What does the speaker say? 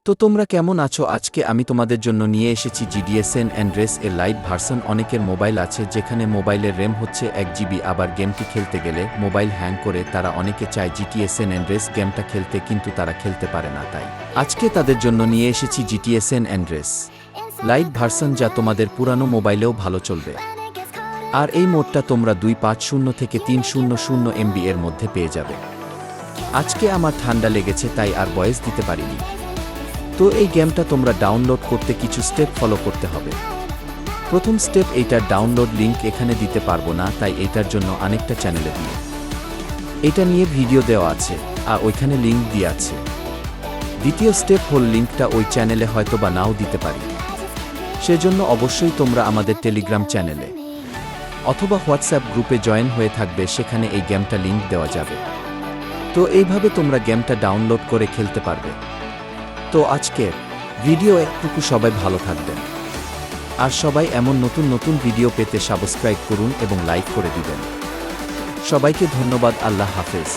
তো তোমরা কেমন আছো? আজকে আমি তোমাদের জন্য নিয়ে এসেছি জিটিএ স্যান অ্যান্ড্রেস এর লাইট ভার্সন। অনেকের মোবাইল আছে যেখানে মোবাইলের র্যাম হচ্ছে 1 GB, আবার গেমটি খেলতে গেলে মোবাইল হ্যাং করে। তারা অনেকে চায় জিটিএ স্যান অ্যান্ড্রেস গেমটা খেলতে, কিন্তু তারা খেলতে পারে না। তাই আজকে তাদের জন্য নিয়ে এসেছি জিটিএ স্যান অ্যান্ড্রেস লাইট ভার্সন, যা তোমাদের পুরানো মোবাইলেও ভালো চলবে। আর এই মোডটা তোমরা 250 থেকে 300 MB এর মধ্যে পেয়ে যাবে। আজকে আমার ঠান্ডা লেগেছে, তাই আর ভয়েস দিতে পারিনি। তো এই গেমটা তোমরা ডাউনলোড করতে কিছু স্টেপ ফলো করতে হবে। প্রথম স্টেপ, এইটার ডাউনলোড লিঙ্ক এখানে দিতে পারবো না, তাই এইটার জন্য আরেকটা চ্যানেলে দিই। এটা নিয়ে ভিডিও দেওয়া আছে আর ওইখানে লিঙ্ক দিয়ে আছে। দ্বিতীয় স্টেপ হল, লিঙ্কটা ওই চ্যানেলে হয়তো বা নাও দিতে পারি, সেজন্য অবশ্যই তোমরা আমাদের টেলিগ্রাম চ্যানেলে অথবা হোয়াটসঅ্যাপ গ্রুপে জয়েন হয়ে থাকবে, সেখানে এই গেমটা লিঙ্ক দেওয়া যাবে। তো এইভাবে তোমরা গেমটা ডাউনলোড করে খেলতে পারবে। তো আজকের ভিডিও একটুকু সবাই ভালো থাকবেন, আর সবাই এমন নতুন নতুন ভিডিও পেতে সাবস্ক্রাইব করুন এবং লাইক করে দিবেন। সবাইকে ধন্যবাদ। আল্লাহ হাফেজ।